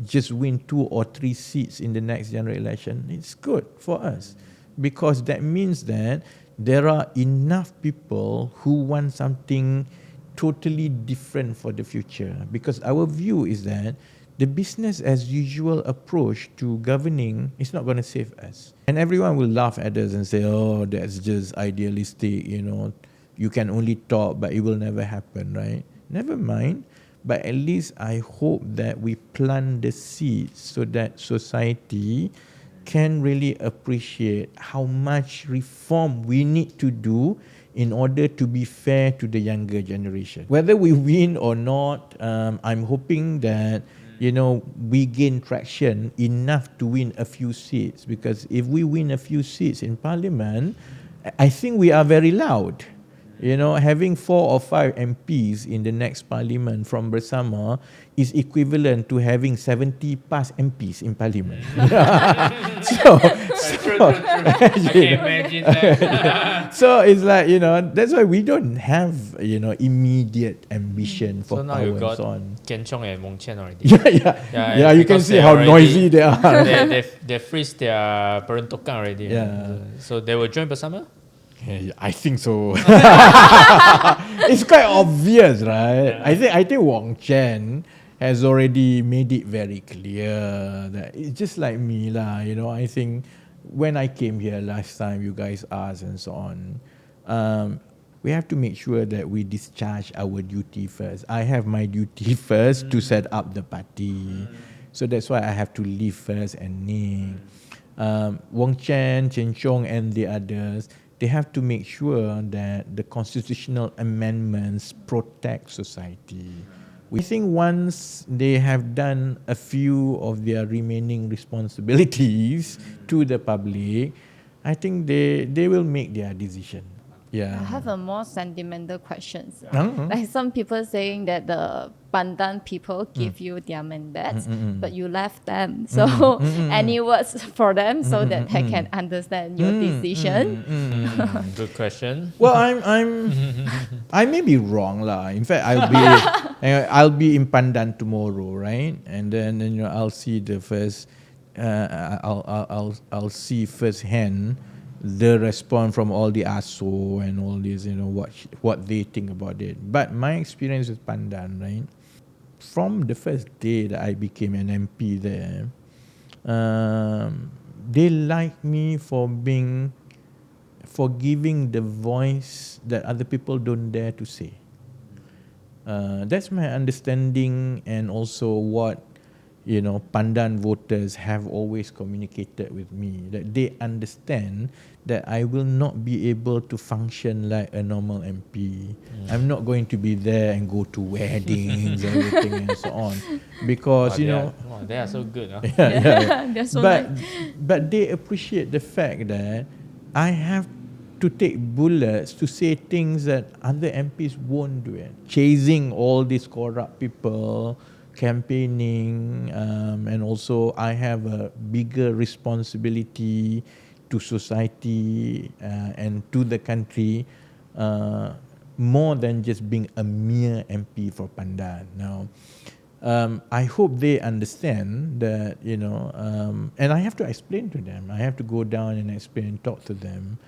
just win 2 or 3 seats in the next general election, it's good for us because that means that there are enough people who want something totally different for the future. Because our view is that the business as usual approach to governing is not going to save us. And everyone will laugh at us and say, oh, that's just idealistic, you can only talk but it will never happen, right? Never mind. But at least I hope that we plant the seeds so that society can really appreciate how much reform we need to do in order to be fair to the younger generation. Whether we win or not, I'm hoping that we gain traction enough to win a few seats, because if we win a few seats in parliament, I think we are very loud. Having 4 or 5 MPs in the next parliament from BERSAMA is equivalent to having 70 past MPs in parliament. So Imagine that. So it's like, that's why we don't have, immediate ambition for So now power you got and so on. Ken Chong and Mong Chen already. Yeah, you can because see they how already- noisy they are. they freeze their peruntukan already. Yeah. So they will join BERSAMA? Yeah, I think so. It's quite obvious, right? Yeah. I think Wong Chen has already made it very clear that it's just like me lah. I think when I came here last time, you guys asked and so on. We have to make sure that we discharge our duty first. I have my duty first to set up the party, so that's why I have to leave first and name. Wong Chen, Chen Chong, and the others. They have to make sure that the constitutional amendments protect society. We think once they have done a few of their remaining responsibilities to the public, I think they will make their decision. Yeah. I have a more sentimental question. Uh-huh. Like some people saying that the Pandan people give you their mandates, but you left them. So any words for them so that they can understand your decision? Good question. Well, I may be wrong lah. In fact, I'll be in Pandan tomorrow, right? And then I'll see the first. I'll see firsthand the response from all the ASO and all this, what they think about it. But my experience with Pandan, right? From the first day that I became an MP there, they like me for giving the voice that other people don't dare to say. That's my understanding, and also what Pandan voters have always communicated with me that they understand that I will not be able to function like a normal MP. I'm not going to be there and go to weddings, everything and so on, because they are so good. Huh? They're so but they appreciate the fact that I have to take bullets to say things that other MPs won't do it. Chasing all these corrupt people, campaigning, and also I have a bigger responsibility to society and to the country, more than just being a mere MP for Pandan. Now, I hope they understand that, and I have to explain to them. I have to go down and explain and talk to them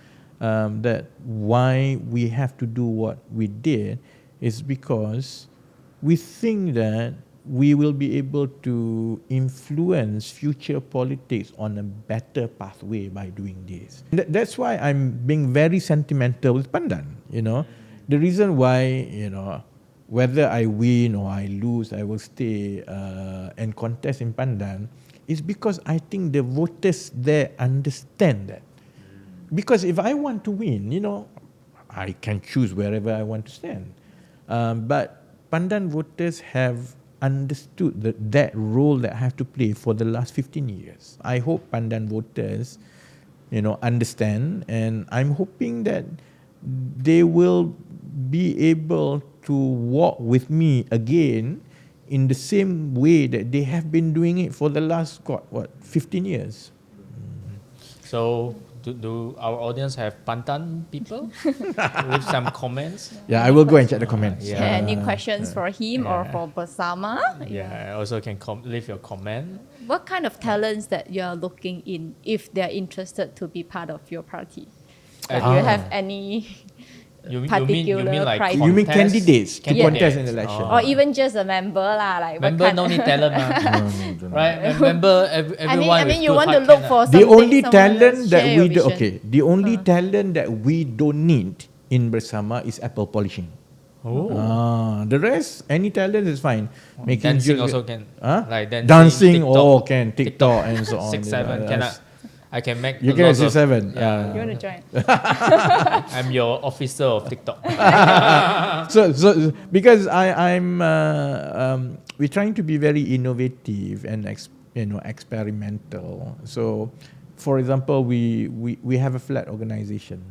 that why we have to do what we did is because we think that we will be able to influence future politics on a better pathway by doing this. That's why I'm being very sentimental with Pandan. The reason why, whether I win or I lose, I will stay and contest in Pandan is because I think the voters there understand that. Because if I want to win, I can choose wherever I want to stand. But Pandan voters have understood that role that I have to play for the last 15 years. I hope Pandan voters, understand, and I'm hoping that they will be able to walk with me again in the same way that they have been doing it for the last 15 years. So do our audience have Pandan people with some comments? Yeah, I will go and check the comments. Any questions for him or for BERSAMA? Yeah, also can leave your comment. What kind of talents that you are looking in if they're interested to be part of your party? Do you have any particular mean like criteria? You mean candidates to contest in the election? Or even just a member lah, like member no need talent No. right? Member everyone. I mean you want to look for The something. only talent that we do. the only talent that we don't need in BERSAMA is apple polishing. The rest, any talent is fine. Making dancing also can. Like dancing, TikTok, can TikTok and so on. 6-7 cannot. I can make. You can 6-7. You want to join? I'm your officer of TikTok. So because I'm we're trying to be very innovative and experimental. So, for example, we have a flat organization,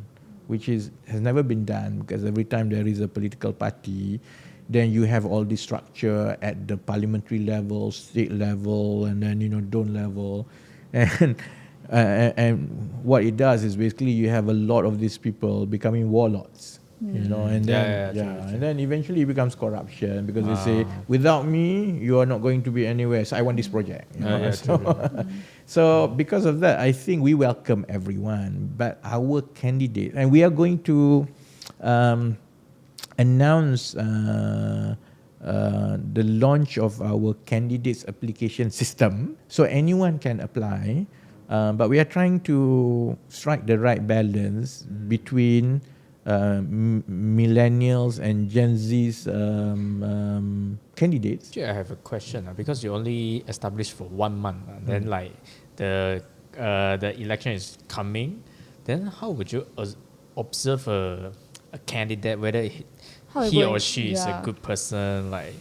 which has never been done because every time there is a political party, then you have all this structure at the parliamentary level, state level, and then dome level, and what it does is basically you have a lot of these people becoming warlords, and then and then eventually it becomes corruption because they say without me you are not going to be anywhere. So I want this project. So because of that, I think we welcome everyone, but our candidate, and we are going to announce the launch of our candidates application system, so anyone can apply. But we are trying to strike the right balance between millennials and Gen Z's candidates. Actually, I have a question because you only established for 1 month. Then like the election is coming. Then how would you observe a candidate whether he or she is a good person? Like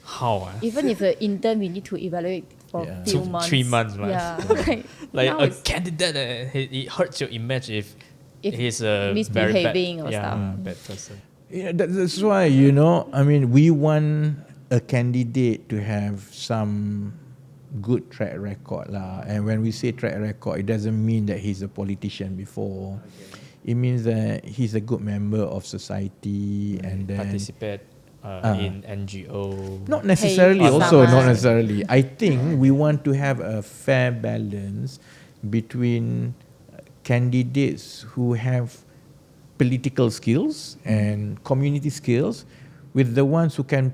how? Even if an intern, we need to evaluate for a few months. 3 months, right? Yeah. Like a candidate, it hurts your image if he's a misbehaving very bad, or stuff. bad person. Yeah, that's why, we want a candidate to have some good track record lah. And when we say track record, it doesn't mean that he's a politician before. It means that he's a good member of society and then participate in NGO. Not necessarily, not necessarily. I think we want to have a fair balance between candidates who have political skills and community skills with the ones who can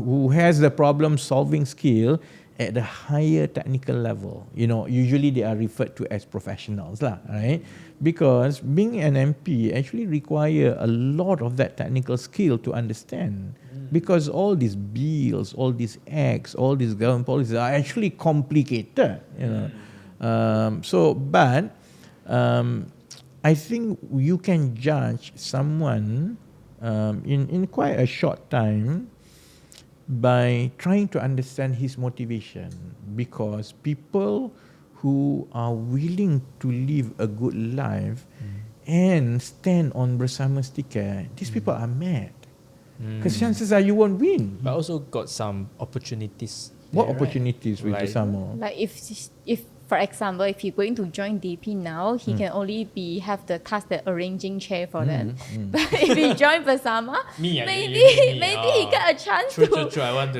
who has the problem solving skill at the higher technical level. Usually they are referred to as professionals lah, right? Because being an MP actually require a lot of that technical skill to understand. because all these bills, all these acts, all these government policies are actually complicated, but I think you can judge someone in quite a short time by trying to understand his motivation, because people who are willing to live a good life and stand on Bersama sticker, these people are mad. Because chances are you won't win. But also got some opportunities. What there, opportunities with Like- Bersama? Like if for example, if you're going to join DP now, he can only have the task that arranging chair for them. But if he join Bersama, maybe he get a chance True, to I want to.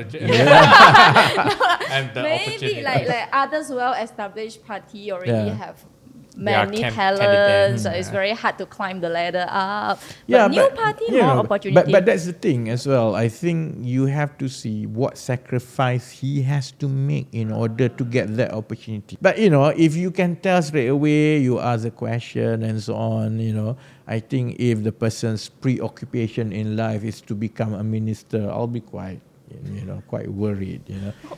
And the maybe opportunity. like others well-established party already have They are many candidates. talents, so it's very hard to climb the ladder up. But new party, more opportunity. But that's the thing as well. I think you have to see what sacrifice he has to make in order to get that opportunity. But if you can tell straight away, you ask a question and so on, I think if the person's preoccupation in life is to become a minister, I'll be quite worried,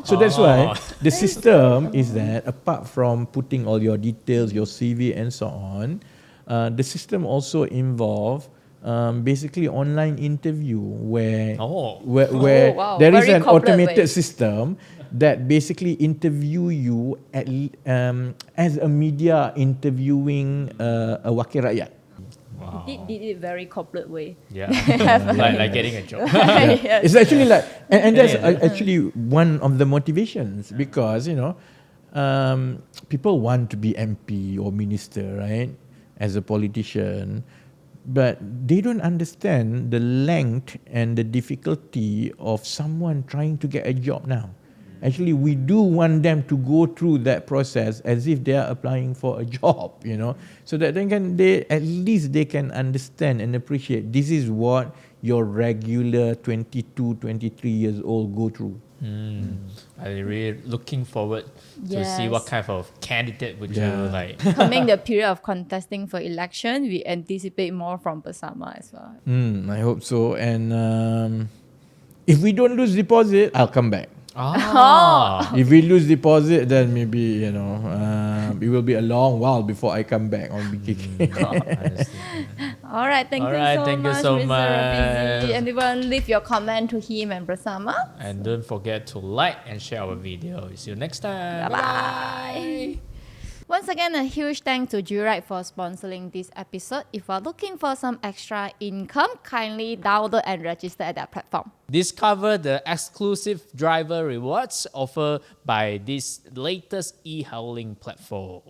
So that's why the system is that apart from putting all your details, your CV and so on, the system also involve basically online interview where wow. there is Very an corporate automated way. system that basically interview you as a media interviewing a wakil rakyat. Wow. Did it very corporate way. Yeah. like getting a job. Yes. It's actually like, and that's actually one of the motivations, because people want to be MP or minister, right, as a politician, but they don't understand the length and the difficulty of someone trying to get a job now. Actually, we do want them to go through that process as if they are applying for a job, so that they at least they can understand and appreciate this is what your regular 22, 23 years old go through. I'm really looking forward to see what Yes. kind of candidate would you like. Coming the period of contesting for election, we anticipate more from Bersama as well. I hope so. And if we don't lose deposit, I'll come back. If we lose deposit, then maybe it will be a long while before I come back on BKK. All right, thank you so much, Mr. Rafizi. Anyone leave your comment to him and Bersama? And don't forget to like and share our video. See you next time. Bye-bye. Once again, a huge thanks to Jurite for sponsoring this episode. If you are looking for some extra income, kindly download and register at that platform. Discover the exclusive driver rewards offered by this latest e-hailing platform.